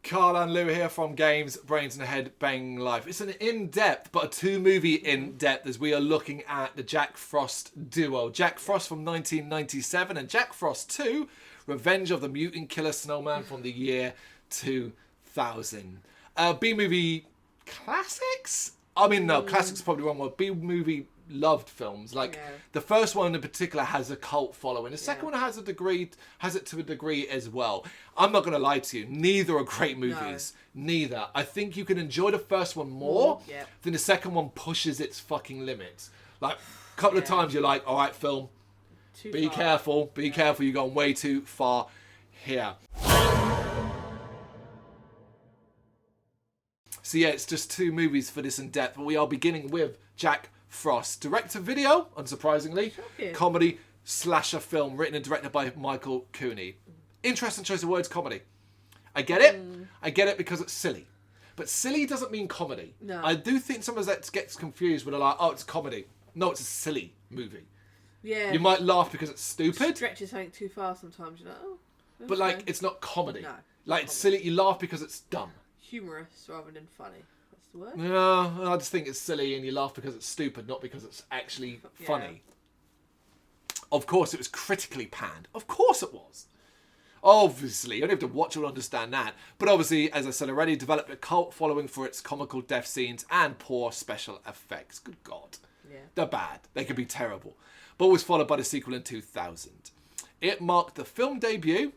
Carl and Lou here from Brrraaains A Head-Banging Life. It's an in-depth, but a two-movie in-depth as we are looking at the Jack Frost duo. Jack Frost from 1997 and Jack Frost 2, Revenge of the Mutant Killer Snowman from the year 2000. B-movie classics? I mean, no, classics is probably wrong word. B-movie loved films. The first one in particular has a cult following. The second one has it to a degree as well. I'm not going to lie to you. Neither are great movies. No. Neither. I think you can enjoy the first one more than the second one pushes its fucking limits. Like, a couple of times you're like, all right, film, be careful. Be careful. You're going way too far here. So yeah, it's just two movies for this in-depth. But we are beginning with Jack Frost. Direct-to-video, unsurprisingly. Comedy slasher film written and directed by Michael Cooney. Interesting choice of words, comedy. I get it. I get it because it's silly. But silly doesn't mean comedy. No. I do think sometimes that gets confused when they're like, oh, it's comedy. No, it's a silly movie. Yeah. You might laugh because it's stupid. Stretches something too far sometimes, you know. Oh, but like, it's not comedy. No. Like, it's silly. You laugh because it's dumb. Humorous rather than funny. That's the word. No, I just think it's silly and you laugh because it's stupid, not because it's actually funny. Of course, it was critically panned. Of course it was. Obviously, you don't have to watch it to understand that. But obviously, as I said already, developed a cult following for its comical death scenes and poor special effects. Good God. Yeah. They're bad. They can be terrible. But was followed by the sequel in 2000. It marked the film debut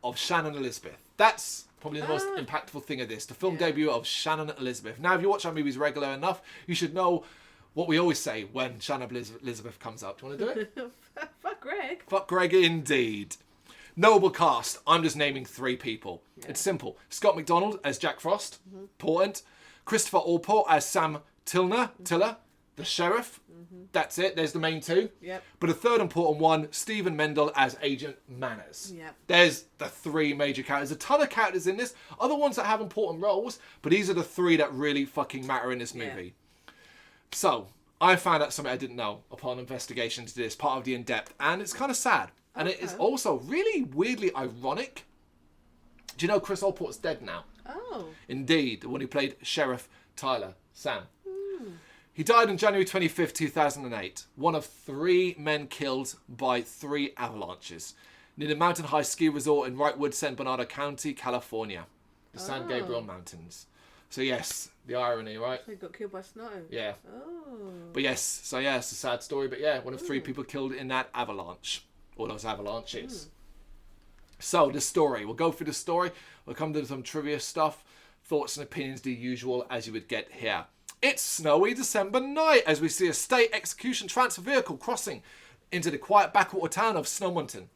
of Shannon Elizabeth. That's probably the most impactful thing of this. The film debut of Shannon Elizabeth. Now, if you watch our movies regular enough, you should know what we always say when Shannon Elizabeth comes up. Do you want to do it? Fuck Greg. Fuck Greg indeed. Notable cast. I'm just naming three people. Yeah. It's simple. Scott McDonald as Jack Frost. Important. Christopher Allport as Sam Tiller, the sheriff. That's it. There's the main two. Yep. But a third important one, Stephen Mendel as Agent Manners. Yep. There's the three major characters. A ton of characters in this. Other ones that have important roles, but these are the three that really fucking matter in this movie. Yeah. So, I found out something I didn't know upon investigation to this, part of the in-depth, and it's kind of sad. And it is also really weirdly ironic. Do you know Chris Allport's dead now? Oh. Indeed, the one who played Sheriff Tyler, Sam. He died on January 25th, 2008. One of three men killed by three avalanches near the Mountain High Ski Resort in Wrightwood, San Bernardino County, California. The San Gabriel Mountains. So yes, the irony, right? So he got killed by snow. Yeah. Oh. But yes, so yeah, it's a sad story. But yeah, one of three people killed in that avalanche. Or those avalanches. So the story. We'll go through the story. We'll come to some trivia stuff. Thoughts and opinions, the usual, as you would get here. It's snowy December night as we see a state execution transfer vehicle crossing into the quiet backwater town of Snowmanton.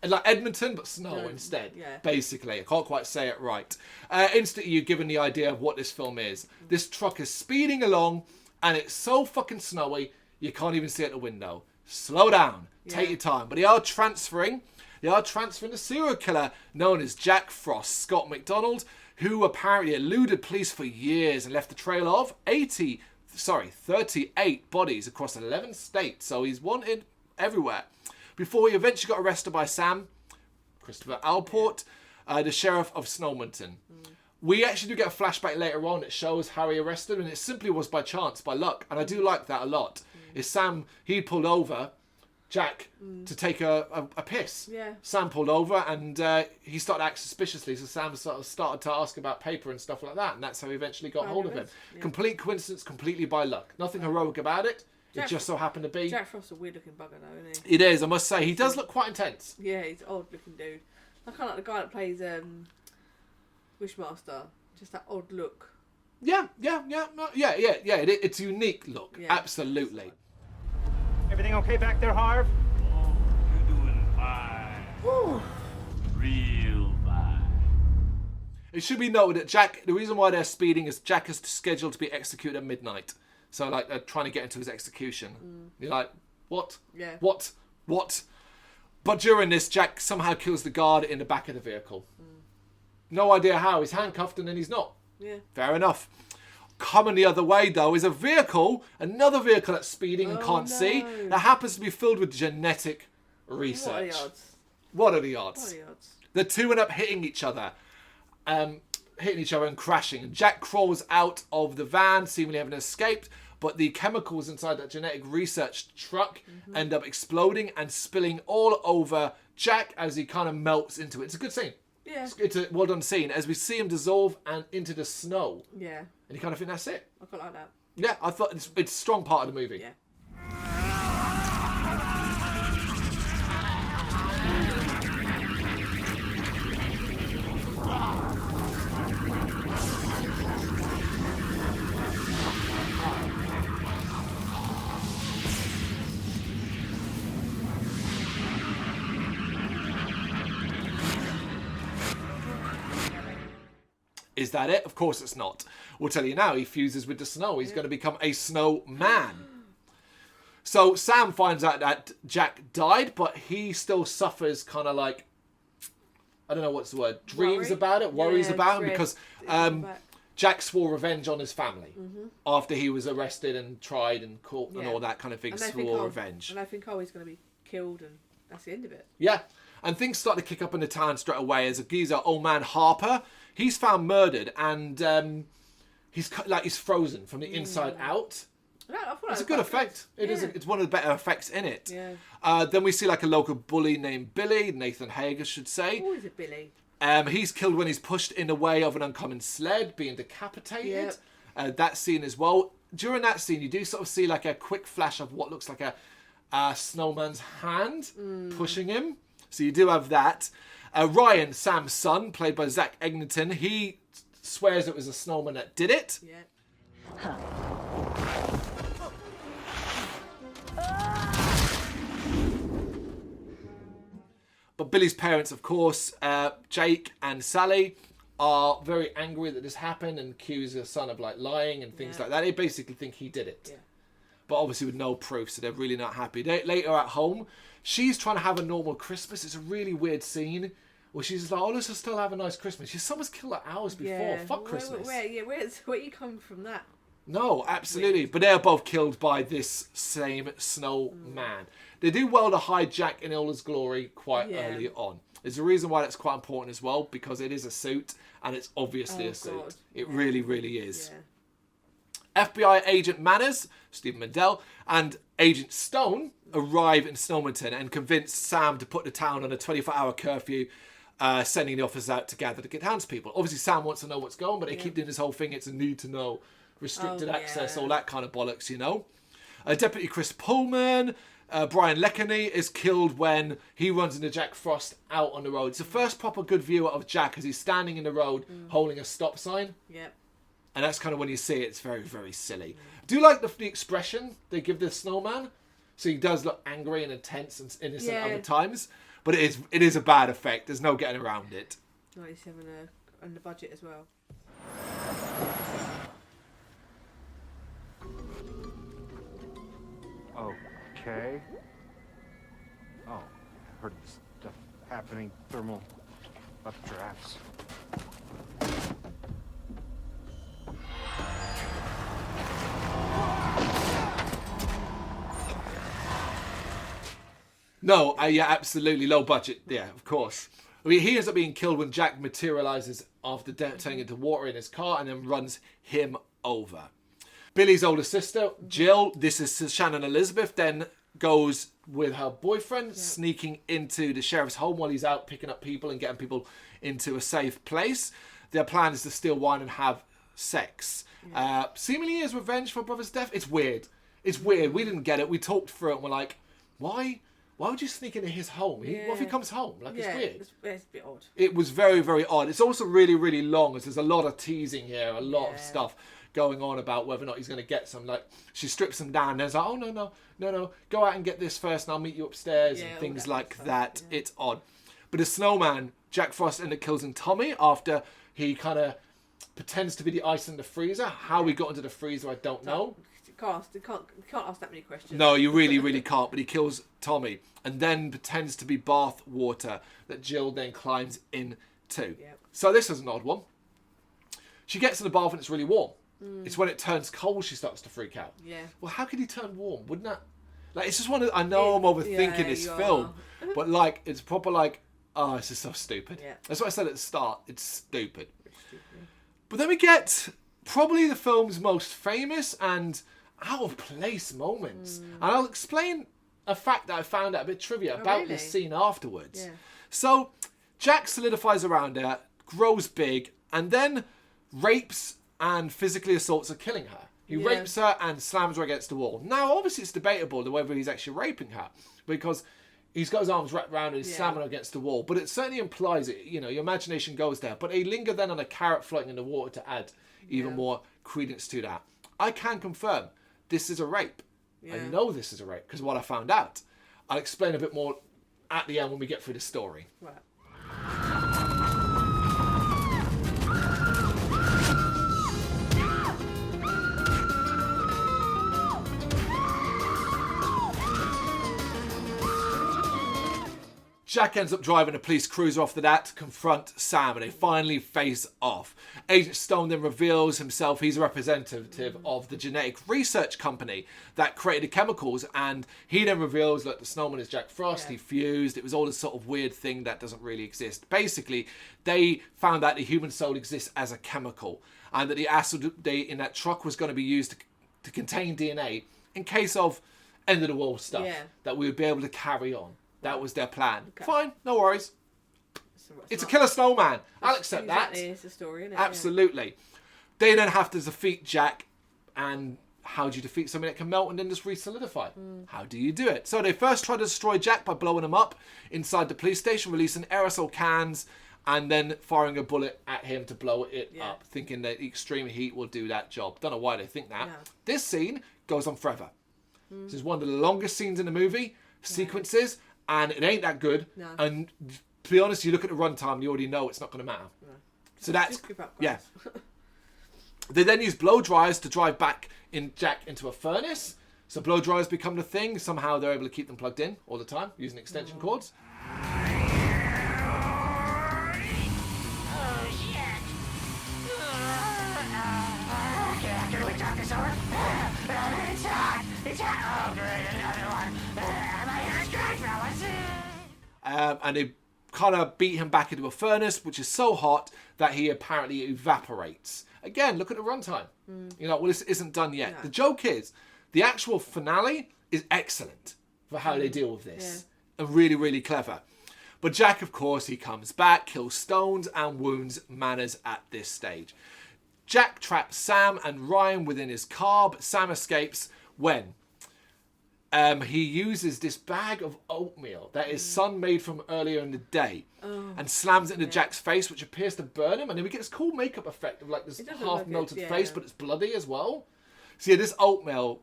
And like Edmonton, but snow instead. Yeah. Basically, I can't quite say it right. Instantly, you're given the idea of what this film is. This truck is speeding along, and it's so fucking snowy, you can't even see out the window. Slow down. Take your time. But they are transferring the serial killer known as Jack Frost, Scott McDonald, who apparently eluded police for years and left a trail of 38 bodies across 11 states. So he's wanted everywhere. Before he eventually got arrested by Sam, Christopher Allport, the sheriff of Snowmanton. We actually do get a flashback later on that shows how he arrested him, and it simply was by chance, by luck. And I do like that a lot. Is Sam, he pulled over Jack to take a piss. Yeah. Sam pulled over and he started acting suspiciously, so Sam sort of started to ask about paper and stuff like that, and that's how he eventually got hold of him. Yeah. Complete coincidence, completely by luck. Nothing heroic about it. It just so happened to be. Jack Frost's a weird looking bugger though, isn't he? It is, I must say. He does look quite intense. Yeah, he's an odd looking dude. I kind of like the guy that plays Wishmaster. Just that odd look. Yeah. It's a unique look. Yeah. Absolutely. Everything okay back there, Harv? Oh, you're doing fine. Woo. Real fine. It should be noted that Jack, the reason why they're speeding is Jack is scheduled to be executed at midnight. So, like, they're trying to get into his execution. You're like, what? Yeah. What? But during this, Jack somehow kills the guard in the back of the vehicle. No idea how. He's handcuffed and then he's not. Yeah. Fair enough. Coming the other way, though, is another vehicle that's speeding and can't see, that happens to be filled with genetic research. What are the odds? What are the odds? The two end up hitting each other and crashing. And Jack crawls out of the van, seemingly having escaped. But the chemicals inside that genetic research truck end up exploding and spilling all over Jack as he kind of melts into it. It's a good scene. Yeah. It's a well done scene as we see him dissolve and into the snow. Yeah. And you kind of think that's it. I quite like that. Yeah, I thought it's a strong part of the movie. Yeah. Is that it? Of course it's not. We'll tell you now, he fuses with the snow. He's going to become a snowman. So Sam finds out that Jack died, but he still suffers kind of like, I don't know what's the word, dreams about it, worries about it, because Jack swore revenge on his family after he was arrested and tried and caught and all that kind of thing, swore revenge. And I think, he's going to be killed and that's the end of it. Yeah. And things start to kick up in the town straight away as a geezer, old man Harper, he's found murdered and he's frozen from the inside out. It's a good effect. It is. It's one of the better effects in it. Yeah. Then we see like a local bully named Billy, Nathan Hager should say. Who is it, Billy? He's killed when he's pushed in the way of an oncoming sled, being decapitated. That scene as well. During that scene, you do sort of see like a quick flash of what looks like a snowman's hand pushing him. So you do have that. Ryan, Sam's son, played by Zach Eglinton, he swears it was a snowman that did it. Yeah. But Billy's parents, of course, Jake and Sally, are very angry that this happened and accuse their son of like lying and things like that. They basically think he did it. Yeah. But obviously with no proof, so they're really not happy. Later at home, she's trying to have a normal Christmas. It's a really weird scene where she's just like, oh, let's just still have a nice Christmas. Someone's killed her hours before. Fuck Christmas. Where you come from that? No, absolutely. Weird. But they're both killed by this same snowman. They do well to hide Jack in all his glory quite early on. There's a reason why that's quite important as well, because it is a suit, and it's obviously a suit. God. It really, really is. Yeah. FBI agent Manners, Stephen Mandel, and Agent Stone arrive in Snowmanton and convince Sam to put the town on a 24-hour curfew, sending the officers out to gather the townspeople. Obviously, Sam wants to know what's going on, but they keep doing this whole thing. It's a need to know, restricted access, all that kind of bollocks, you know. Deputy Chris Pullman, Brian Leckeney, is killed when he runs into Jack Frost out on the road. It's the first proper good view of Jack as he's standing in the road holding a stop sign. Yep. And that's kind of when you see it, it's very, very silly. Do you like the expression they give the snowman? So he does look angry and intense and innocent other times. But it is a bad effect. There's no getting around it. 97 on the budget as well. Okay. Oh, I've heard stuff happening. Thermal updrafts. No, yeah, absolutely. Low budget. Yeah, of course. I mean, he ends up being killed when Jack materializes after turning into water in his car and then runs him over. Billy's older sister, Jill, this is Shannon Elizabeth, then goes with her boyfriend, sneaking into the sheriff's home while he's out picking up people and getting people into a safe place. Their plan is to steal wine and have sex. Seemingly as revenge for brother's death. It's weird. It's weird. We didn't get it. We talked through it and we're like, why? Why would you sneak into his home? What if he comes home? Like, it's weird. It's a bit odd. It was very, very odd. It's also really, really long, as there's a lot of teasing here, a lot of stuff going on about whether or not he's going to get some. Like, she strips him down and there's like, oh, no, go out and get this first and I'll meet you upstairs and things like that. Yeah. It's odd. But the snowman, Jack Frost, ended up killing Tommy after he kind of pretends to be the ice in the freezer. How he got into the freezer, I don't know. You can't ask that many questions. No, you really, really can't. But he kills Tommy and then pretends to be bath water that Jill then climbs into. Yep. So this is an odd one. She gets in the bath and it's really warm. It's when it turns cold she starts to freak out. Yeah. Well, how could he turn warm? Wouldn't that... Like, it's just one of... I know I'm overthinking this film. But, like, it's proper, like... Oh, this is so stupid. Yeah. That's what I said at the start. It's stupid. Stupid. But then we get probably the film's most famous and out of place moments. And I'll explain a fact that I found out, a bit trivia about really? this scene afterwards. Yeah. So Jack solidifies around her, grows big, and then rapes and physically assaults her, killing her. He Yeah. rapes her and slams her against the wall. Now, obviously, it's debatable whether he's actually raping her because he's got his arms wrapped around and he's slamming her against the wall. But it certainly implies it. You know, your imagination goes there. But they linger then on a carrot floating in the water to add even more credence to that. I can confirm this is a rape. I know this is a rape because what I found out. I'll explain a bit more at the end when we get through the story. Right. Jack ends up driving a police cruiser after that to confront Sam, and they finally face off. Agent Stone then reveals himself. He's a representative of the genetic research company that created the chemicals, and he then reveals that the Snowman is Jack Frost. He fused. It was all this sort of weird thing that doesn't really exist. Basically, they found out the human soul exists as a chemical, and that the acid in that truck was going to be used to contain DNA in case of end of the world stuff that we would be able to carry on. That was their plan. Okay. Fine, no worries. So It's a killer snowman. I'll accept exactly, that. it's a story, isn't it? Absolutely. They then have to defeat Jack. And how do you defeat something that can melt and then just re-solidify? How do you do it? So they first try to destroy Jack by blowing him up inside the police station, releasing aerosol cans, and then firing a bullet at him to blow it up, thinking that extreme heat will do that job. Don't know why they think that. No. This scene goes on forever. This is one of the longest scenes in the movie, sequences, and it ain't that good. No. And to be honest, you look at the runtime, you already know it's not going to matter. No. So that's, Just keep up, yeah. guys. They then use blow dryers to drive back in Jack into a furnace. So blow dryers become the thing. Somehow they're able to keep them plugged in all the time using extension cords. And they kind of beat him back into a furnace, which is so hot that he apparently evaporates. Again, look at the runtime. You know, well, this isn't done yet. No. The joke is, the actual finale is excellent for how they deal with this. And really, really clever. But Jack, of course, he comes back, kills Stones, and wounds Manners at this stage. Jack traps Sam and Ryan within his car, but Sam escapes when he uses this bag of oatmeal that his son made from earlier in the day and slams it into Jack's face, which appears to burn him. And then we get this cool makeup effect of like this half-melted face, but it's bloody as well. So yeah, this oatmeal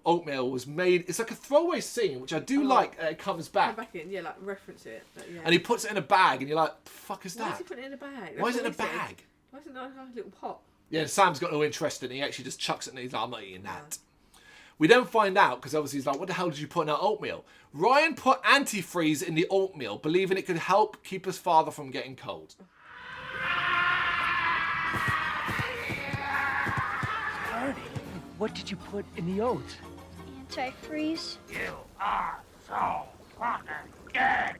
was made, it's like a throwaway scene, which I do like. It comes Come back. back in, like reference it. But, And he puts it in a bag, and you're like, the fuck is why that? is he putting it in a bag? Why is That's it in a what we said. bag? Why is it not like a little pot? Yeah, and Sam's got no interest in it. He actually just chucks it and he's like, I'm not eating that. We then find out, because obviously he's like, what the hell did you put in that oatmeal? Ryan put antifreeze in the oatmeal, believing it could help keep his father from getting cold. Ernie, what did you put in the oats? Antifreeze. You are so fucking dead.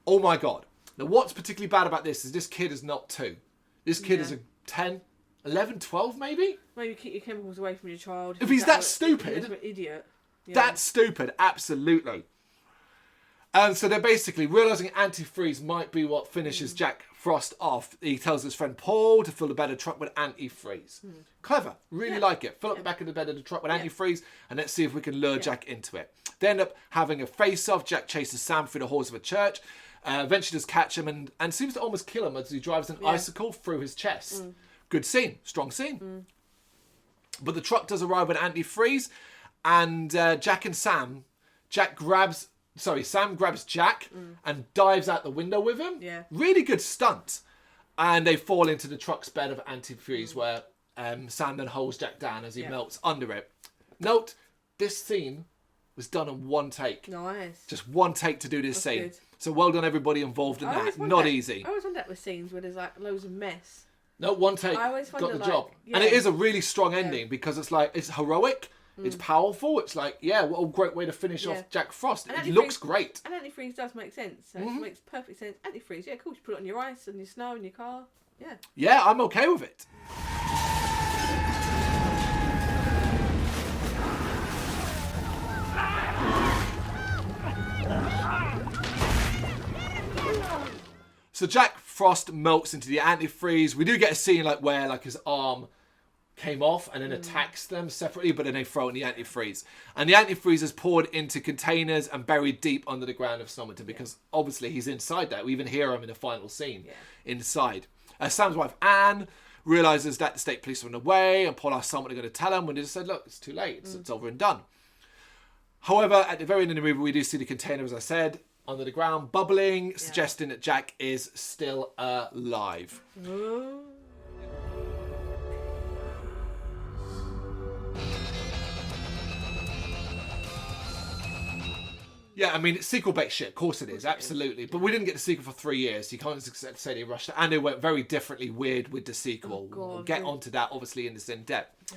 Oh my God. Now what's particularly bad about this is this kid is not 2. This kid is a 10, 11, 12 maybe? Maybe keep your chemicals away from your child. If he's that stupid, He's an idiot. Yeah. That's stupid, absolutely. And so they're basically realising antifreeze might be what finishes Jack Frost off. He tells his friend Paul to fill the bed of the truck with antifreeze. Clever, really like it. Fill up the back of the bed of the truck with antifreeze, and let's see if we can lure Jack into it. They end up having a face-off. Jack chases Sam through the halls of a church, eventually does catch him and seems to almost kill him as he drives an icicle through his chest. Good scene, strong scene. But the truck does arrive with antifreeze, and Sam grabs Jack and dives out the window with him. Yeah. Really good stunt. And they fall into the truck's bed of antifreeze where Sam then holds Jack down as he melts under it. Note, this scene was done in one take. Nice. Just one take to do this scene. good. So well done everybody involved in I always that. wonder- Not easy. I always wonder that with scenes where there's like loads of mess. No, one take I always got wonder, the like, job. yeah. And it is a really strong ending because it's like, it's heroic. It's powerful. It's like, yeah, what a great way to finish off Jack Frost. And It looks great. And antifreeze does make sense. So it makes perfect sense. Antifreeze, yeah, cool. You put it on your ice and your snow and your car. Yeah. Yeah, I'm okay with it. So Jack Frost melts into the antifreeze. We do get a scene like where like his arm came off and then attacks them separately, but then they throw it in the antifreeze. And the antifreeze is poured into containers and buried deep under the ground of Snowman because obviously he's inside that. We even hear him in the final scene inside. Sam's wife Anne realises that the state police are on the way and Paul asks someone they're going to tell him when they just said, look, it's too late. It's over and done. However, at the very end of the movie, we do see the container, as I said, under the ground, bubbling, suggesting that Jack is still alive. Yeah, I mean, it's sequel-based shit. Of course it is, absolutely. But we didn't get the sequel for 3 years. You can't say they rushed it. And they went very differently weird with the sequel. We'll get onto that, obviously, in this in-depth.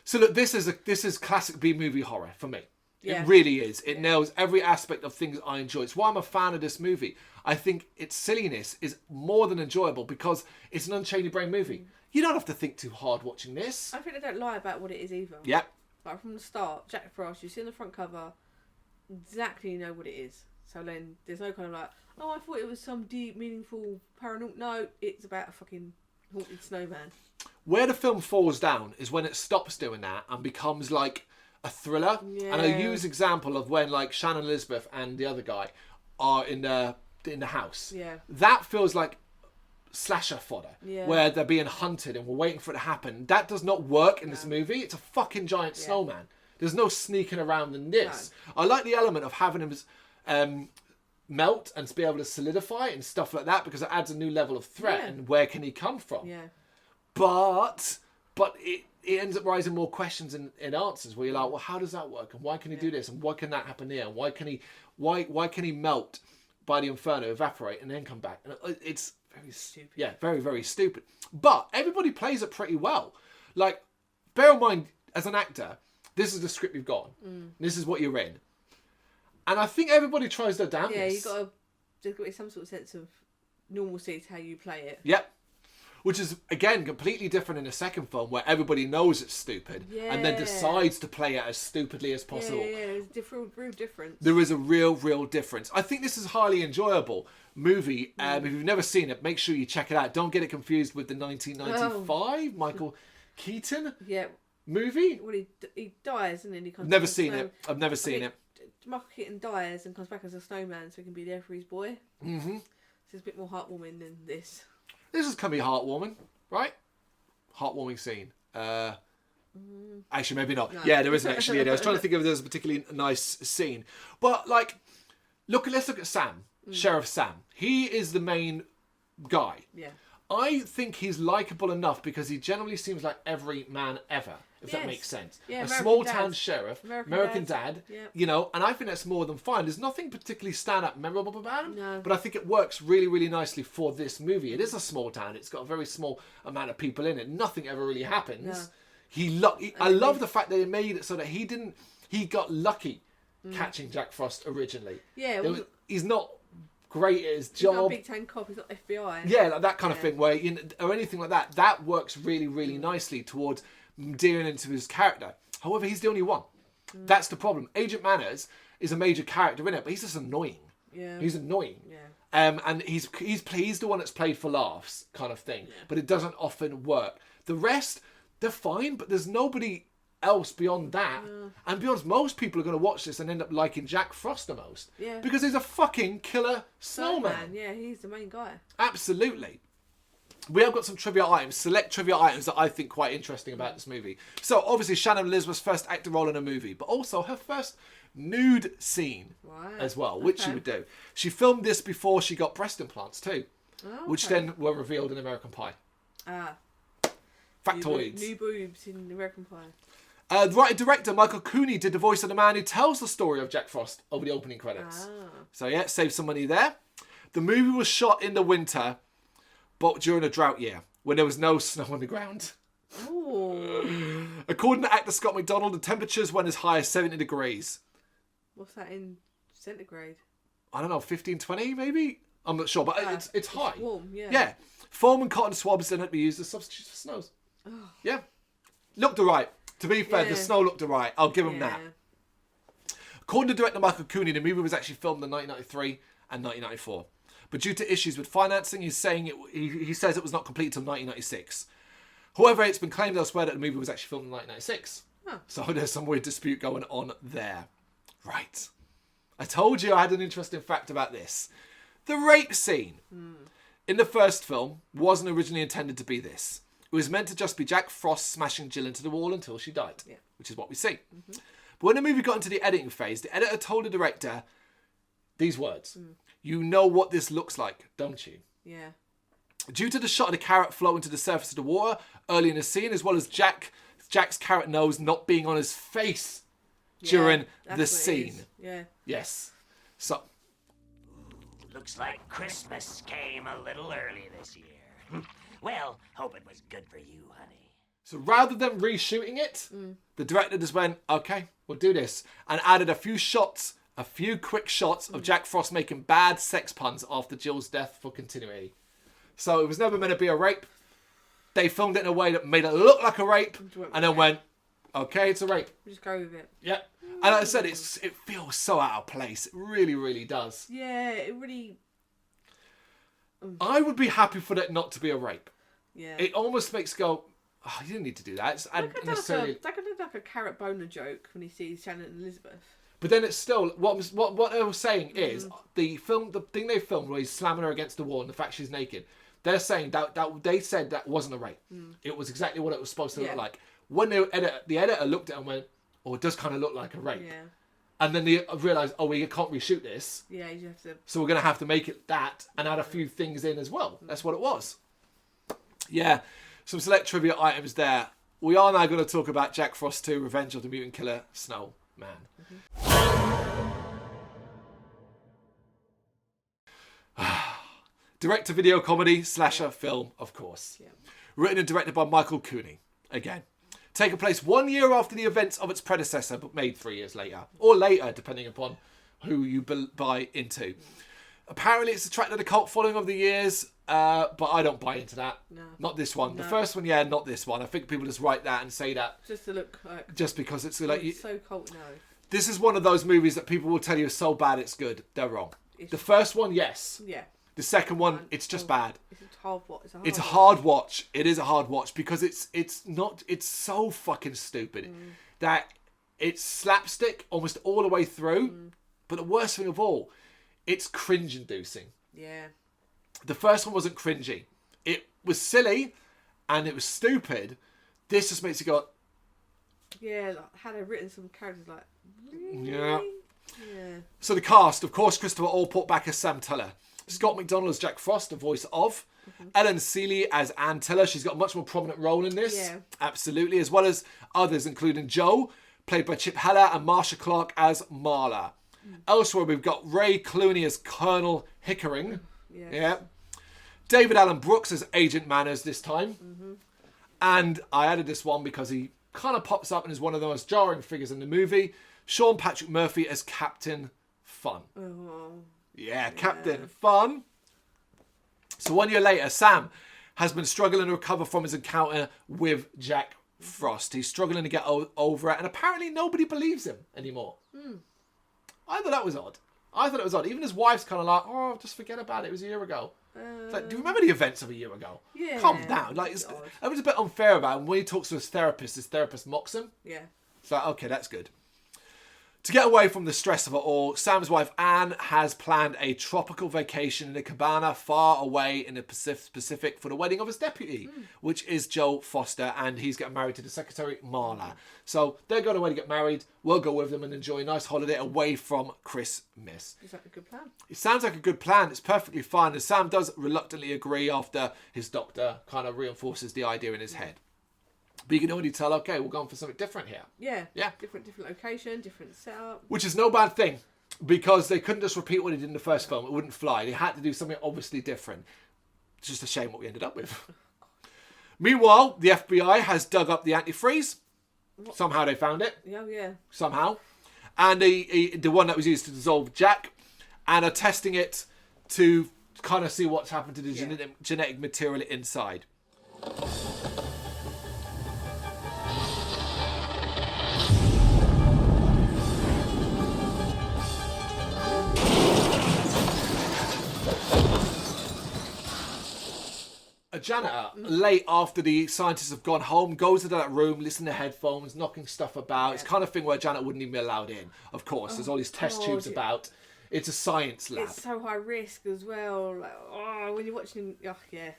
So look, this is classic B-movie horror for me. It really is. It nails every aspect of things I enjoy. It's why I'm a fan of this movie. I think its silliness is more than enjoyable because it's an Unchained Your Brain movie. You don't have to think too hard watching this. I think they don't lie about what it is either. Yep. Like from the start, Jack Frost, you see on the front cover, exactly know what it is. So then there's no kind of like, oh, I thought it was some deep, meaningful, paranormal. No, it's about a fucking haunted snowman. Where the film falls down is when it stops doing that and becomes like a thriller. Yeah. And I use example of when like Shannon Elizabeth and the other guy are in the house. Yeah. That feels like slasher fodder. Yeah. Where they're being hunted and we're waiting for it to happen. That does not work in this movie. It's a fucking giant snowman. There's no sneaking around in this. No. I like the element of having him melt and to be able to solidify and stuff like that because it adds a new level of threat and where can he come from? Yeah. But it ends up raising more questions and answers where you're like, well, how does that work? And why can he do this? And why can that happen here? And why can he melt by the inferno, evaporate, and then come back? And it's very stupid. Yeah, very, very stupid. But everybody plays it pretty well. Like, bear in mind, as an actor, this is the script you've got. This is what you're in. And I think everybody tries their damnedest. Yeah, there's got to be some sort of sense of normalcy to how you play it. Yep. Which is, again, completely different in the second film where everybody knows it's stupid and then decides to play it as stupidly as possible. Yeah, there's a real difference. There is a real difference. I think this is a highly enjoyable movie. If you've never seen it, make sure you check it out. Don't get it confused with the 1995 Michael Keaton movie. Well, he dies and then he comes Never seen it. I've never seen it. Michael Keaton dies and comes back as a snowman so he can be there for his boy. Mm-hmm. So it's a bit more heartwarming than this. This is can be heartwarming, right? Heartwarming scene. Actually, maybe not. No. Yeah, there isn't actually. I was trying to think if there's a particularly nice scene. But, like, let's look at Sam. Sheriff Sam. He is the main guy. Yeah. I think he's likeable enough because he generally seems like every man ever, if that makes sense. Yeah, a small town sheriff, American dad, you know, and I think that's more than fine. There's nothing particularly stand-up memorable about him, but I think it works really, really nicely for this movie. It is a small town. It's got a very small amount of people in it. Nothing ever really happens. No. I love the fact that they made it so that he got lucky catching Jack Frost originally. Yeah. He's not great at his job. He's not a big time cop, he's not FBI. Yeah, like that kind of thing where, or anything like that. That works really, really nicely towards dealing into his character. However, he's the only one. That's the problem. Agent Manners is a major character in it, but he's just annoying. Yeah. He's annoying. Yeah. And he's the one that's played for laughs kind of thing. Yeah. But it doesn't often work. The rest, they're fine, but there's nobody else beyond that. And to be honest, most people are going to watch this and end up liking Jack Frost the most. Yeah. Because he's a fucking killer snowman. Yeah, he's the main guy. Absolutely. We have got some trivia items, select trivia items that I think quite interesting about this movie. So obviously Shannon Elizabeth's first acting role in a movie, but also her first nude scene as well, which she would do. She filmed this before she got breast implants too, which then were revealed in American Pie. Factoids. New boobs in American Pie. The writer-director Michael Cooney did the voice of the man who tells the story of Jack Frost over the opening credits. So yeah, save some money there. The movie was shot in the winter, but during a drought year, when there was no snow on the ground. According to actor Scott McDonald, the temperatures went as high as 70 degrees. What's that in centigrade? I don't know, 15, 20 maybe? I'm not sure, but it's high. It's warm, yeah. Yeah. Foam and cotton swabs then had to be used as substitutes for snows. Oh. Yeah. Looked alright. To be fair, the Yeah. snow looked alright. I'll give him Yeah. that. According to director Michael Cooney, the movie was actually filmed in 1993 and 1994. But due to issues with financing, he says it was not complete until 1996. However, it's been claimed elsewhere that the movie was actually filmed in 1996. Huh. So there's some weird dispute going on there. Right. I told you I had an interesting fact about this. The rape scene in the first film wasn't originally intended to be this. It was meant to just be Jack Frost smashing Jill into the wall until she died, which is what we see. But when the movie got into the editing phase, the editor told the director these words. You know what this looks like, don't you? Yeah. Due to the shot of the carrot floating to the surface of the water early in the scene, as well as Jack's carrot nose not being on his face during that's the what it scene. is. Yeah. Yes. So, Looks like Christmas came a little early this year. Well, hope it was good for you, honey. so rather than reshooting it, the director just went, okay, we'll do this. And added a few quick shots of Jack Frost making bad sex puns after Jill's death for continuity. So it was never meant to be a rape. They filmed it in a way that made it look like a rape, and then went, okay, it's a rape. We just go with it. Yeah. And like I said, it feels so out of place. It really, really does. Yeah, it really... I would be happy for that not to be a rape. Yeah. It almost makes go, oh, you didn't need to do that. It's That could do like a carrot boner joke when he sees Shannon and Elizabeth. But then it's still what they were saying is the thing they filmed where he's slamming her against the wall and the fact she's naked. They're saying that they said that wasn't a rape. It was exactly what it was supposed to look like. When the editor looked at it and went, oh, it does kind of look like a rape. Yeah. And then they realised, oh, we can't reshoot this. Yeah, you have to... So we're going to have to make it that and add a few things in as well. That's what it was. Yeah, some select trivia items there. We are now going to talk about Jack Frost 2, Revenge of the Mutant Killer Snowman. Direct-to-video comedy, slasher film, of course. Yeah. Written and directed by Michael Cooney. Again. Taking place 1 year after the events of its predecessor, but made 3 years later. Or later, depending upon who you buy into. Apparently, it's attracted a cult following over the years, but I don't buy into that. No. Not this one. No. The first one, yeah, not this one. I think people just write that and say that. Just to look like... Just because it's like... It's so cult, no. This is one of those movies that people will tell you is so bad it's good. They're wrong. The first one, yes. Yeah. The second one, it's just bad. It's a hard watch. It's a hard watch. It is a hard watch because it's so fucking stupid that it's slapstick almost all the way through. But the worst thing of all, it's cringe-inducing. Yeah. The first one wasn't cringy. It was silly and it was stupid. This just makes you go... Yeah, like, had I written some characters like... Really? Yeah. Yeah. So the cast, of course, Christopher Allport back as Sam Teller. Scott McDonald as Jack Frost, the voice of. Ellen Seeley as Ann Tiller. She's got a much more prominent role in this. Yeah. Absolutely. As well as others, including Joe, played by Chip Heller, and Marsha Clark as Marla. Elsewhere, we've got Ray Clooney as Colonel Hickering. Yes. Yeah. David Allen Brooks as Agent Manners this time. And I added this one because he kind of pops up and is one of the most jarring figures in the movie. Sean Patrick Murphy as Captain Fun. Oh. Yeah, Captain Fun. So 1 year later, Sam has been struggling to recover from his encounter with Jack Frost. He's struggling to get over it, and apparently nobody believes him anymore. I thought that was odd. Even his wife's kind of like, oh, just forget about it. It was a year ago. It's like, do you remember the events of a year ago? Yeah. Calm down. Like, it was a bit unfair about him. When he talks to his therapist mocks him. Yeah. It's like, okay, that's good. To get away from the stress of it all, Sam's wife Anne has planned a tropical vacation in a cabana far away in the Pacific for the wedding of his deputy, which is Joe Foster, and he's getting married to the secretary, Marla. So they're going away to get married. We'll go with them and enjoy a nice holiday away from Christmas. Is that a good plan? It sounds like a good plan. It's perfectly fine. And Sam does reluctantly agree after his doctor kind of reinforces the idea in his head. But you can already tell, okay, we're going for something different here. Yeah. Yeah. Different location, different setup. Which is no bad thing, because they couldn't just repeat what he did in the first film. It wouldn't fly. They had to do something obviously different. It's just a shame what we ended up with. Meanwhile, the FBI has dug up the antifreeze. Somehow they found it. Yeah, yeah. Somehow. And the one that was used to dissolve Jack, and are testing it to kind of see what's happened to the genetic material inside. A janitor, late after the scientists have gone home, goes into that room, listening to headphones, knocking stuff about. It's kind of thing where a janitor wouldn't even be allowed in, of course. There's all these test tubes about. It's a science lab. It's so high risk as well. Like, when you're watching... Oh, yeah.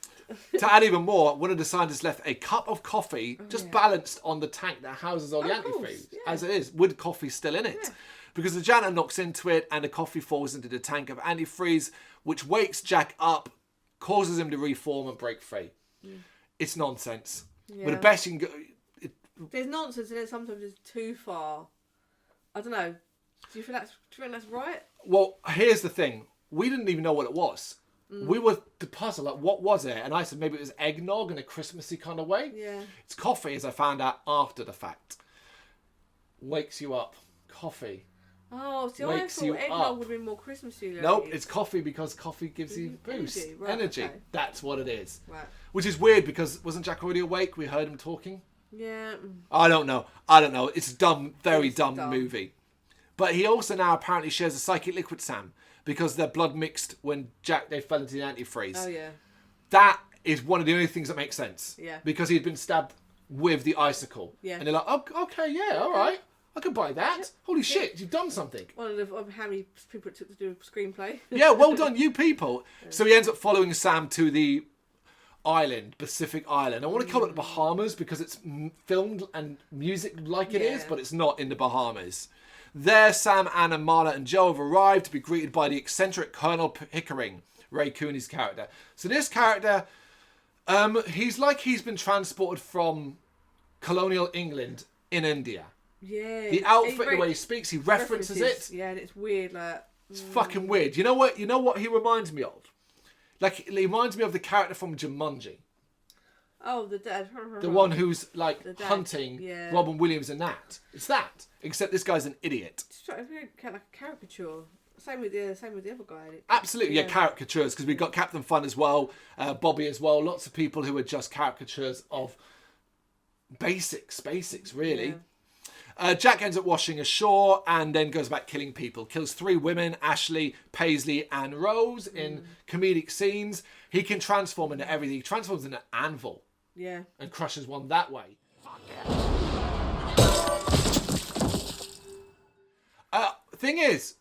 To add even more, one of the scientists left a cup of coffee balanced on the tank that houses all the antifreeze. As it is, with coffee still in it. Yeah. Because the janitor knocks into it and the coffee falls into the tank of antifreeze, which wakes Jack up, causes him to reform and break free. It's nonsense. Yeah. But the best you can go... There's nonsense and then sometimes it's too far. I don't know. Do you think that's right? Well, here's the thing. We didn't even know what it was. We were the puzzle, like, what was it? And I said maybe it was eggnog in a Christmassy kind of way. Yeah. It's coffee, as I found out after the fact. Wakes you up. Coffee. Oh, see, I thought eggnog would be more Christmassy. Nope, it's coffee because coffee gives you boost. Energy. Okay. That's what it is. Right. Which is weird because wasn't Jack already awake? We heard him talking. Yeah. I don't know. It's a dumb, very dumb movie. But he also now apparently shares a psychic liquid Sam because their blood mixed when they fell into the antifreeze. Oh, yeah. That is one of the only things that makes sense. Yeah. Because he'd been stabbed with the icicle. Yeah. And they're like, oh, okay, yeah, all right. I could buy that. Yep. Holy shit, you've done something. One of how many people it took to do a screenplay. Yeah, well done, you people. So he ends up following Sam to the island, Pacific Island. I want to call it the Bahamas because it's filmed and music like it is, but it's not in the Bahamas. There, Sam, Anna, Marla and Joe have arrived to be greeted by the eccentric Colonel Pickering, Ray Cooney's character. So this character, he's been transported from colonial England in India. Yeah. The outfit, the way he speaks, he references it. Yeah, and it's weird, like... It's fucking weird. You know what he reminds me of? Like, he reminds me of the character from Jumanji. Oh, the dad. The one who's, like, hunting Robin Williams and that. It's that. Except this guy's an idiot. It's like a caricature. Same with the other guy. Absolutely, yeah, caricatures. Because we've got Captain Fun as well, Bobby as well. Lots of people who are just caricatures of basics, really. Yeah. Jack ends up washing ashore and then goes back killing people. Kills 3 women, Ashley, Paisley and Rose in comedic scenes. He can transform into everything. He transforms into an anvil. Yeah. And crushes one that way. Thing is,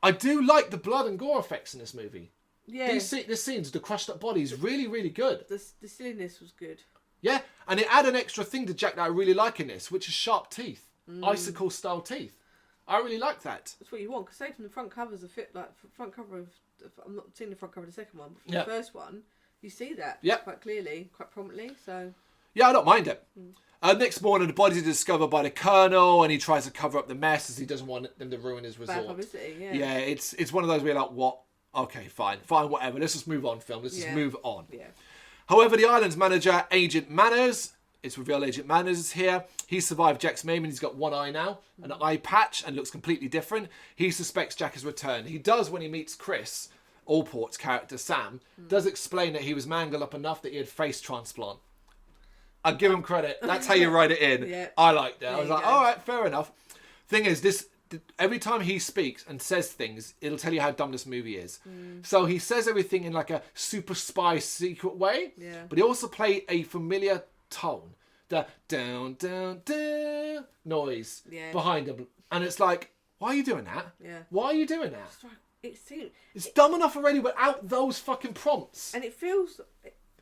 I do like the blood and gore effects in this movie. Yeah. These scenes, the crushed up bodies, really, really good. The silliness was good. Yeah, and it added an extra thing to Jack that I really like in this, which is sharp teeth. Icicle style teeth. I really like that. That's what you want, because say from the front covers a fit like front cover of. I'm not seeing the front cover of the second one, but from the first one, you see that quite clearly, quite prominently. So yeah, I don't mind it. Next morning, the bodies are discovered by the Colonel, and he tries to cover up the mess as he doesn't want them to ruin his resort. Bad publicity, yeah. Yeah, it's one of those where you're like, what? Okay, fine, whatever. Let's just move on, film. Let's just move on. Yeah. However, the island's manager, Agent Manners, it's revealed Agent Manners is here. He survived Jack's maiming. He's got one eye now, an eye patch, and looks completely different. He suspects Jack has returned. He does when he meets Chris, Allport's character, Sam, does explain that he was mangled up enough that he had face transplant. I give him credit. That's how you write it in. Yeah. I liked it. I was like, all right, fair enough. Thing is, every time he speaks and says things, it'll tell you how dumb this movie is. So he says everything in like a super spy secret way, but he also plays a familiar tone, the down, down, down noise behind him. And it's like, why are you doing that? Yeah. Why are you doing that? It's dumb enough already without those fucking prompts. And it feels...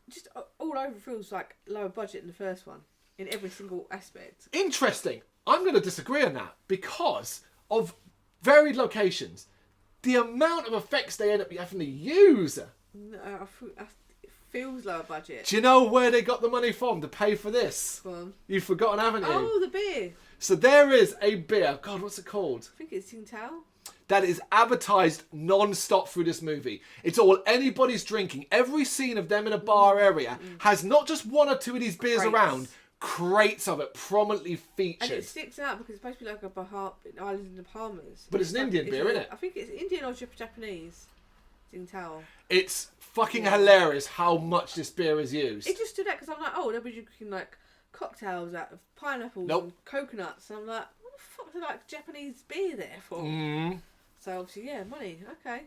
just all over feels like lower budget than the first one in every single aspect. Interesting. I'm going to disagree on that because of varied locations. The amount of effects they end up having to use. No, it feels lower budget. Do you know where they got the money from to pay for this? Go on. You've forgotten, haven't you? Oh, the beer. So there is a beer. God, what's it called? I think it's Tsingtao. That is advertised non-stop through this movie. It's all anybody's drinking. Every scene of them in a bar area has not just one or two of these beers around, crates of it prominently And featured. it sticks out because it's supposed to be like an island in the Bahamas. But it's an Indian beer, isn't it? I think it's Indian or Japanese. You can tell. It's fucking hilarious how much this beer is used. It just stood out because I'm like, oh, they'll be drinking like cocktails out of pineapples and coconuts. And I'm like, what the fuck is there like Japanese beer there for? So obviously, yeah, money. Okay.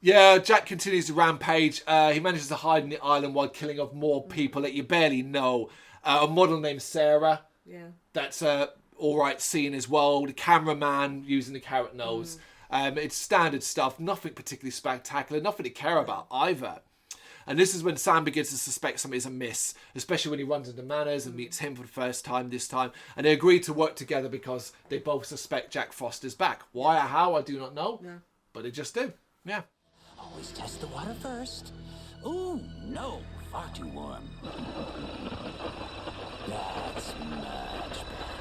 Yeah, Jack continues to rampage. He manages to hide in the island while killing off more people that you barely know. A model named Sarah. Yeah. That's all right scene as well. The cameraman using the carrot nose. It's standard stuff. Nothing particularly spectacular. Nothing to care about either. And this is when Sam begins to suspect something's amiss, especially when he runs into Manners and meets him for the first time this time. And they agree to work together because they both suspect Jack Frost is back. Why or how, I do not know. No. But they just do. Yeah. Always test the water first. Ooh, no, far too warm. That's much better.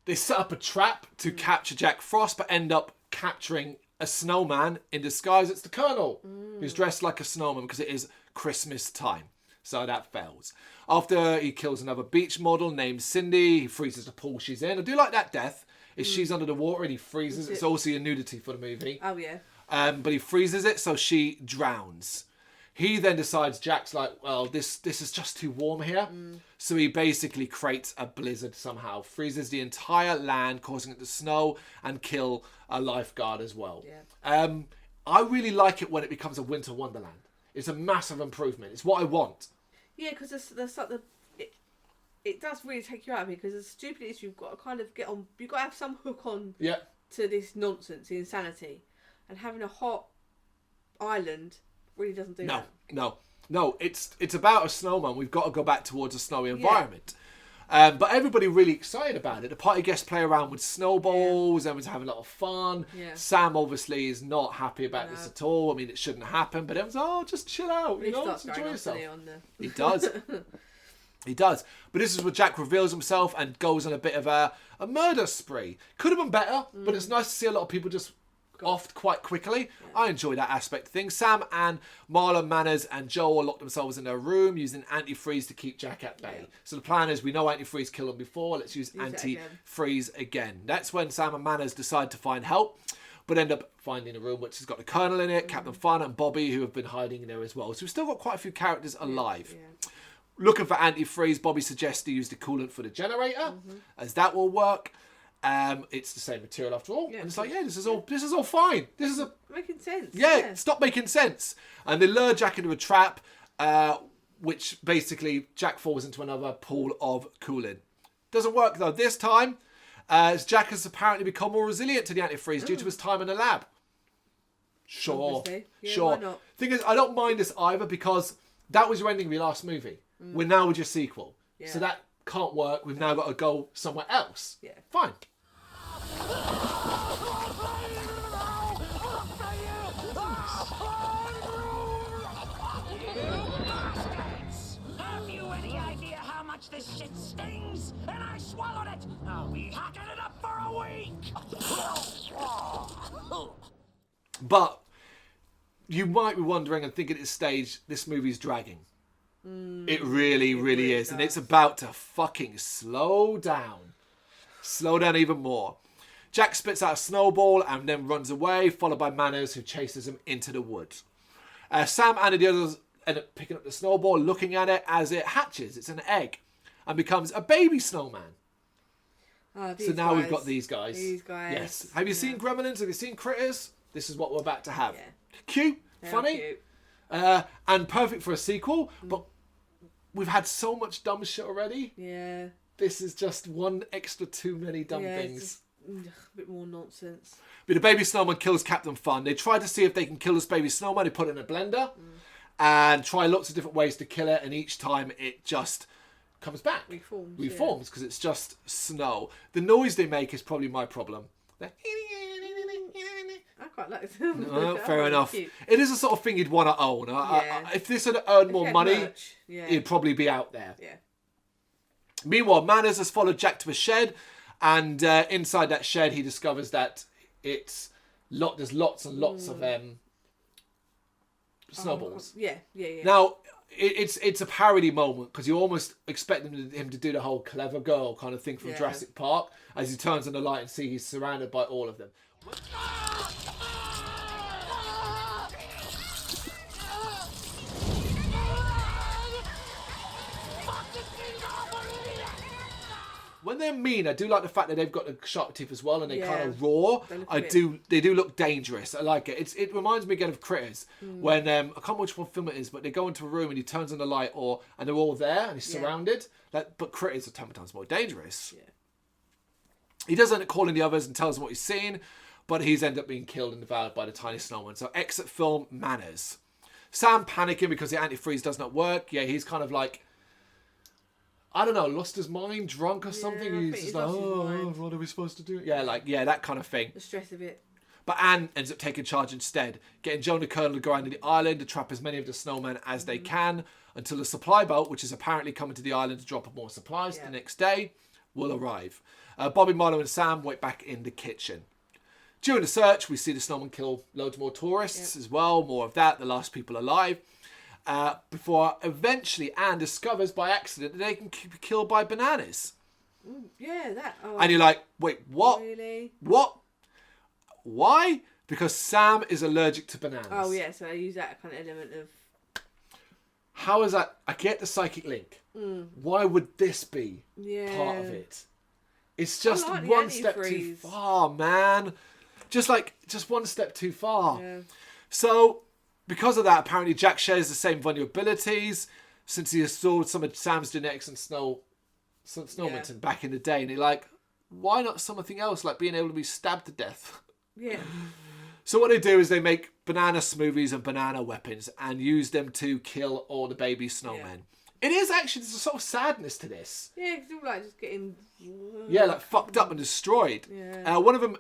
They set up a trap to capture Jack Frost, but end up capturing a snowman in disguise. It's the Colonel, who's dressed like a snowman because it is Christmas time. So that fails. After he kills another beach model named Cindy, he freezes the pool she's in. I do like that death. Is she's under the water and he freezes. It's also a nudity for the movie. Oh, yeah. But he freezes it, so she drowns. He then decides, Jack's like, well, this is just too warm here. So he basically creates a blizzard somehow. Freezes the entire land, causing it to snow and kill a lifeguard as well. Yeah. I really like it when it becomes a winter wonderland. It's a massive improvement. It's what I want. Yeah, because it does really take you out of it because as stupid as you've got to kind of get on, you've got to have some hook on to this nonsense, the insanity. And having a hot island really doesn't do that. No. It's about a snowman. We've got to go back towards a snowy environment. But everybody really excited about it. The party guests play around with snowballs. Everyone's having a lot of fun. Yeah. Sam obviously is not happy about this at all. I mean, it shouldn't happen. But everyone's, just chill out. Just enjoy yourself. He does. He does. But this is where Jack reveals himself and goes on a bit of a murder spree. Could have been better, but it's nice to see a lot of people just off quite quickly. Yeah. I enjoy that aspect of things. Sam and Marlon, Manners and Joel lock themselves in their room using antifreeze to keep Jack at bay. Yeah. So the plan is, we know antifreeze killed him before, let's use antifreeze again. That's when Sam and Manners decide to find help, but end up finding a room which has got the Colonel in it, Captain Fun and Bobby, who have been hiding in there as well. So we've still got quite a few characters alive. Yeah. Looking for antifreeze, Bobby suggests to use the coolant for the generator, as that will work. It's the same material after all, and it's like, this is all fine. This is making sense. Yeah, stop making sense. And they lure Jack into a trap, which basically Jack falls into another pool of cooling. Doesn't work though this time, as Jack has apparently become more resilient to the antifreeze due to his time in the lab. Sure. Why not? Thing is, I don't mind this either because that was your ending of your last movie. We're now with your sequel, so that can't work. We've now got to go somewhere else. Yeah, fine. Have you any idea how much this shit stings? And I swallowed it. I'll be hacking it up for a week. But you might be wondering and thinking at this stage, this movie's dragging. It really is. And it's about to fucking slow down. Slow down even more. Jack spits out a snowball and then runs away, followed by Manners, who chases him into the woods. Sam and the others end up picking up the snowball, looking at it as it hatches. It's an egg and becomes a baby snowman. So now we've got these guys. Yes. Have you seen Gremlins? Have you seen Critters? This is what we're about to have. Yeah. Cute, funny, cute. And perfect for a sequel. But we've had so much dumb shit already. Yeah. This is just one extra too many dumb things. A bit more nonsense. But the baby snowman kills Captain Fun. They try to see if they can kill this baby snowman. They put it in a blender and try lots of different ways to kill it. And each time it just comes back. Reforms because it's just snow. The noise they make is probably my problem. I quite like it. Fair enough. Cute. It is a sort of thing you'd want to own. If this had earned more money, it'd probably be out there. Yeah. Meanwhile, Manners has followed Jack to a shed And inside that shed, he discovers that there's lots and lots of snowballs. Yeah. Now, it's a parody moment because you almost expect him to do the whole clever girl kind of thing from Jurassic Park as he turns on the light and see he's surrounded by all of them. When they're mean, I do like the fact that they've got the sharp teeth as well, and they kind of roar. They do look dangerous. I like it. It reminds me again of Critters when I can't remember which one film it is, but they go into a room and he turns on the light, and they're all there and he's surrounded. But Critters are 10 times more dangerous. Yeah. He does end up calling the others and tells them what he's seen, but he's ended up being killed and devoured by the tiny snowman. So exit film manners. Sam panicking because the antifreeze does not work. Yeah, he's kind of like, I don't know, lost his mind, drunk or something. He's just like, oh, what are we supposed to do? Yeah, that kind of thing. The stress of it. But Anne ends up taking charge instead, getting Joe and the Colonel to go around to the island to trap as many of the snowmen as they can until the supply boat, which is apparently coming to the island to drop more supplies the next day, will arrive. Bobby, Marlo and Sam wait back in the kitchen. During the search, we see the snowmen kill loads more tourists as well. More of that, the last people alive. Before eventually Anne discovers by accident that they can be killed by bananas. Yeah, that. Oh, and you're like, wait, what? Really? What? Why? Because Sam is allergic to bananas. Oh, yeah, so I use that kind of element of... How is that? I get the psychic link. Why would this be part of it? It's just one step too far, man. Just one step too far. Yeah. So... because of that, apparently Jack shares the same vulnerabilities since he absorbed some of Sam's genetics and Snowminton back in the day. And you're like, why not something else, like being able to be stabbed to death? Yeah. So what they do is they make banana smoothies and banana weapons and use them to kill all the baby snowmen. It is actually, there's a sort of sadness to this. Yeah, because they're like just getting... fucked up and destroyed. Yeah. One of them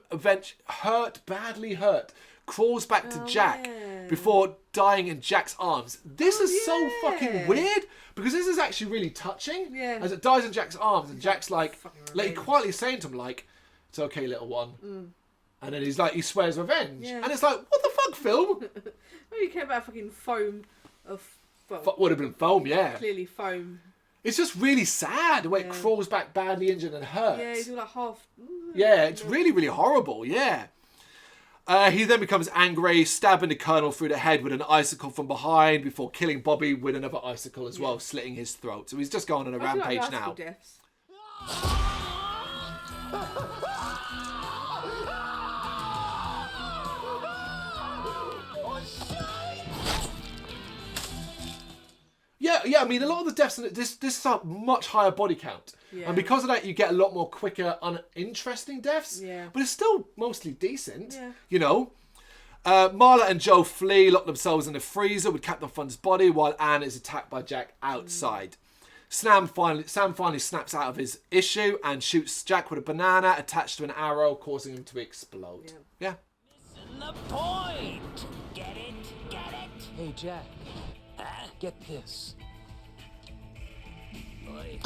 badly hurt, crawls back to Jack before dying in Jack's arms. This is so fucking weird because this is actually really touching. Yeah. As it dies in Jack's arms and Jack's like quietly saying to him like, "It's okay, little one." And then he's like, he swears revenge. Yeah. And it's like, what the fuck, film? Well, you care about fucking foam of... would have been foam, yeah. Clearly foam. It's just really sad the way it crawls back badly injured and hurt. Yeah, he's all like half... Yeah, it's really, really horrible, yeah. He then becomes angry, stabbing the Colonel through the head with an icicle from behind before killing Bobby with another icicle as well, slitting his throat. So he's just going on a rampage now. Deaths. Yeah, I mean, a lot of the deaths in this is a much higher body count. Yeah. And because of that, you get a lot more quicker, uninteresting deaths. Yeah. But it's still mostly decent, you know. Marla and Joe flee, lock themselves in the freezer with Captain Fun's body while Anne is attacked by Jack outside. Sam finally snaps out of his issue and shoots Jack with a banana attached to an arrow, causing him to explode. Yeah. Missing the point. Get it? Get it? Hey, Jack. Get this. Boy.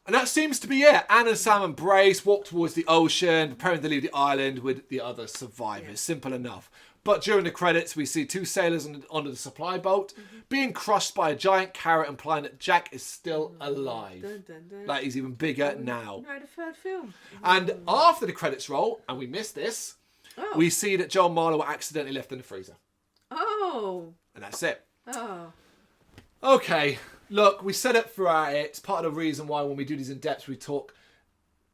And that seems to be it. Anne and Sam embrace, walk towards the ocean, preparing to leave the island with the other survivors. Simple enough. But during the credits, we see two sailors under the supply boat being crushed by a giant carrot, implying that Jack is still alive. Dun, dun, dun. Like he's even bigger now. No, the third film. And after the credits roll, and we missed this, we see that Joe and Marlo were accidentally left in the freezer. Oh. And that's it. Oh. Okay. Look, we said it throughout it. It's part of the reason why when we do these in-depth, we talk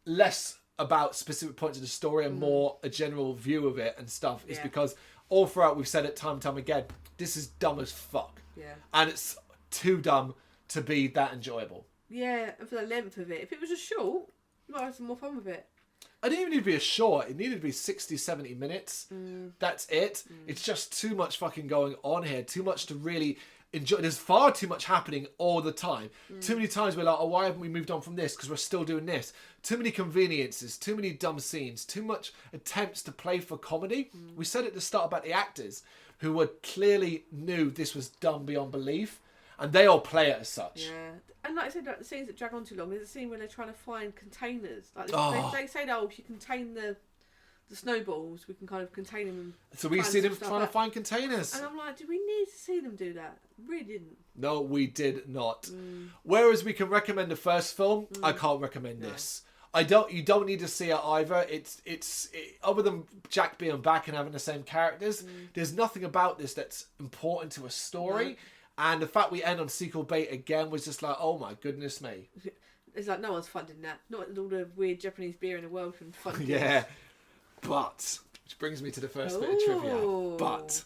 less about specific points of the story and more a general view of it and stuff. Is because all throughout we've said it time and time again, this is dumb as fuck. Yeah. And it's too dumb to be that enjoyable. Yeah, and for the length of it. If it was a short, you might have some more fun with it. It didn't even need to be a short. It needed to be 60, 70 minutes. That's it. It's just too much fucking going on here. Too much to really enjoy. There's far too much happening all the time. Too many times we're like, oh, why haven't we moved on from this? Because we're still doing this. Too many conveniences, too many dumb scenes, too much attempts to play for comedy. We said at the start about the actors who were clearly knew this was dumb beyond belief, and they all play it as such. Yeah. And like I said, like, the scenes that drag on too long, there's a scene where they're trying to find containers. Like they say, oh, if you contain the snowballs, we can kind of contain them. So we see them trying to find containers. And I'm like, do we need to see them do that? Really didn't. No, we did not. Whereas we can recommend the first film, I can't recommend this. You don't need to see it either. It's other than Jack being back and having the same characters, there's nothing about this that's important to a story. No. And the fact we end on sequel bait again was just like, oh my goodness me. It's like no one's funding that. Not all the weird Japanese beer in the world can fund it. Yeah. But, which brings me to the first bit of trivia. But,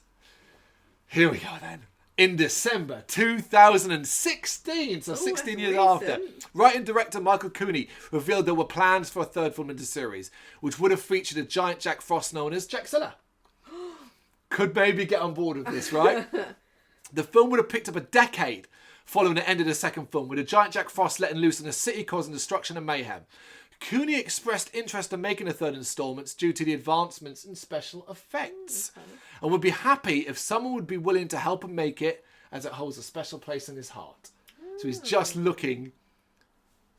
here we go then. In December 2016, so 16 years after, writer and director Michael Cooney revealed there were plans for a third film in the series, which would have featured a giant Jack Frost known as Jackzilla. Could maybe get on board with this, right? The film would have picked up a decade following the end of the second film, with a giant Jack Frost letting loose in a city causing destruction and mayhem. Cooney expressed interest in making a third instalment due to the advancements in special effects, and would be happy if someone would be willing to help him make it, as it holds a special place in his heart. So he's just looking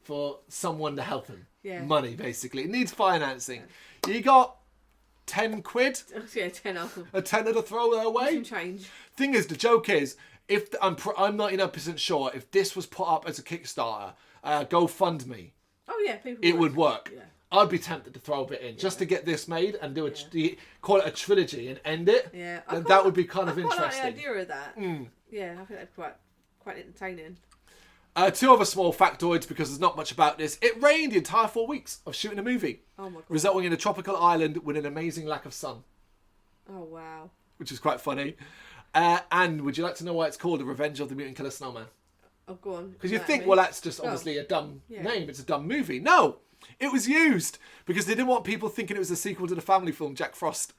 for someone to help him. Yeah. Money, basically. It needs financing. Yeah. You got 10 quid? Yeah, 10 of them. A tenner to throw their way? Some change. Thing is, the joke is, if I'm 99% sure if this was put up as a Kickstarter, GoFundMe, oh yeah, people it would work. Yeah. I'd be tempted to throw a bit in just to get this made and do call it a trilogy and end it. Yeah, and that would be kind of interesting. I like the idea of that. Yeah, I think that'd be quite entertaining. Two other small factoids, because there's not much about this. It rained the entire 4 weeks of shooting a movie, Oh my god. resulting in a tropical island with an amazing lack of sun, Oh wow. which is quite funny. And would you like to know why it's called The Revenge of the Mutant Killer Snowman? Oh, go on. Because you think, well, that's just obviously a dumb name. It's a dumb movie. No, it was used because they didn't want people thinking it was a sequel to the family film Jack Frost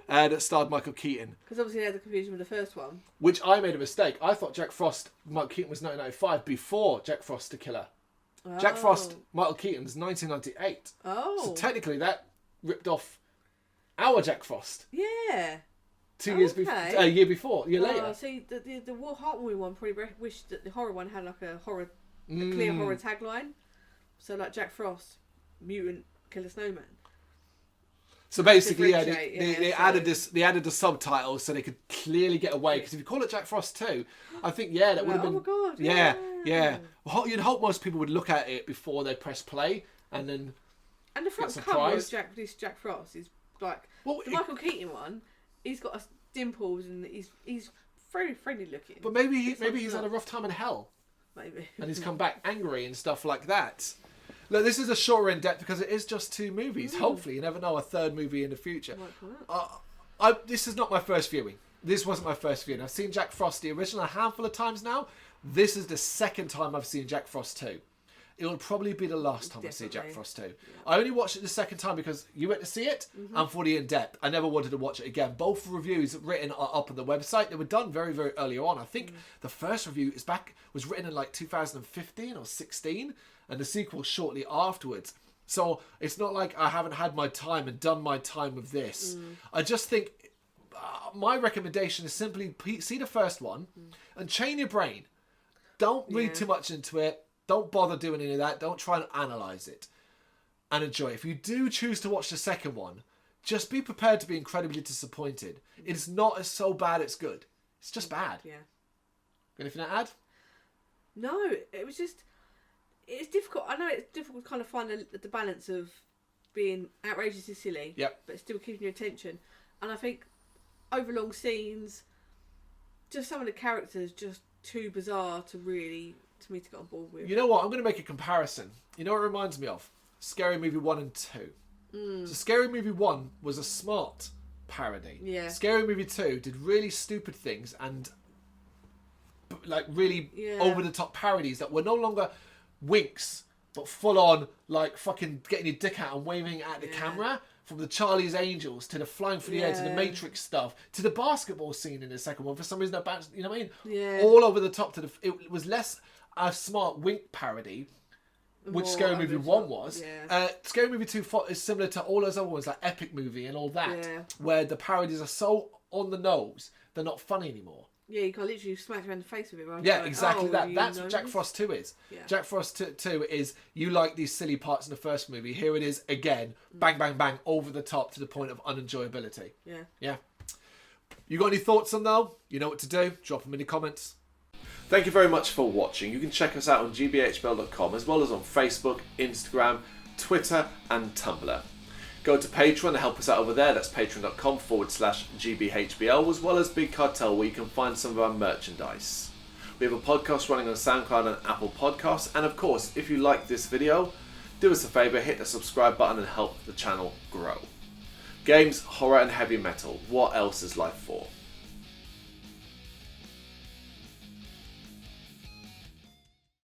that starred Michael Keaton. Because obviously they had the confusion with the first one. Which I made a mistake. I thought Jack Frost, Michael Keaton was 1995 before Jack Frost the Killer. Oh. Jack Frost, Michael Keaton's 1998. Oh. So technically that ripped off our Jack Frost. Yeah. 2 years before, a year before, a year later. See, the War Heartwarming one probably wished that the horror one had like a clear horror tagline. So like Jack Frost, Mutant Killer Snowman. So basically, they added this. They added the subtitles so they could clearly get away. Because if you call it Jack Frost 2, I think that would have been. Oh my god! Yeah. Well, you'd hope most people would look at it before they press play, and then. And the front cover of Jack Frost is like the Michael Keaton one. He's got dimples and he's very friendly looking. But maybe he's had a rough time in hell. Maybe. And he's come back angry and stuff like that. Look, this is a shorter in depth because it is just 2 movies. Hopefully, you never know, a third movie in the future. This is not my first viewing. This wasn't my first viewing. I've seen Jack Frost the original a handful of times now. This is the second time I've seen Jack Frost 2. It will probably be the last time I see Jack Frost 2. Yeah. I only watched it the second time because you went to see it and for the in-depth. I never wanted to watch it again. Both reviews written are up on the website. They were done very, very early on. I think the first review was written in like 2015 or 16 and the sequel shortly afterwards. So it's not like I haven't had my time and done my time with this. I just think my recommendation is simply see the first one and train your brain. Don't read too much into it. Don't bother doing any of that. Don't try and analyse it. And enjoy it. If you do choose to watch the second one, just be prepared to be incredibly disappointed. It's not so bad it's good. It's just bad. Yeah. Anything to add? No, it was just... It's difficult. I know it's difficult to kind of find the balance of being outrageously silly, but still keeping your attention. And I think overlong scenes, just some of the characters just too bizarre to me to get on board with. You know what? I'm going to make a comparison. You know what it reminds me of? Scary Movie 1 and 2. So Scary Movie 1 was a smart parody. Yeah. Scary Movie 2 did really stupid things and like really over-the-top parodies that were no longer winks, but full-on like fucking getting your dick out and waving at the camera. from the Charlie's Angels to the flying through the air to the Matrix stuff to the basketball scene in the second one. For some reason, you know what I mean? Yeah. All over the top. It was less a smart Wink parody, which Scary Movie 1 was. Yeah. Scary Movie 2 is similar to all those other ones, like Epic Movie and all that, where the parodies are so on the nose, they're not funny anymore. Yeah, you can literally smack around the face with it, right? Yeah, like, exactly that. That's know what Jack this? Frost 2 is. Yeah. Jack Frost 2 is, you like these silly parts in the first movie. Here it is again. Bang, bang, bang, over the top to the point of unenjoyability. Yeah. Yeah. You got any thoughts on that? You know what to do. Drop them in the comments. Thank you very much for watching. You can check us out on gbhbl.com as well as on Facebook, Instagram, Twitter and Tumblr. Go to Patreon to help us out over there. That's patreon.com/gbhbl, as well as Big Cartel, where you can find some of our merchandise. We have a podcast running on SoundCloud and Apple Podcasts. And of course, if you like this video, do us a favour, hit the subscribe button and help the channel grow. Games, horror and heavy metal. What else is life for?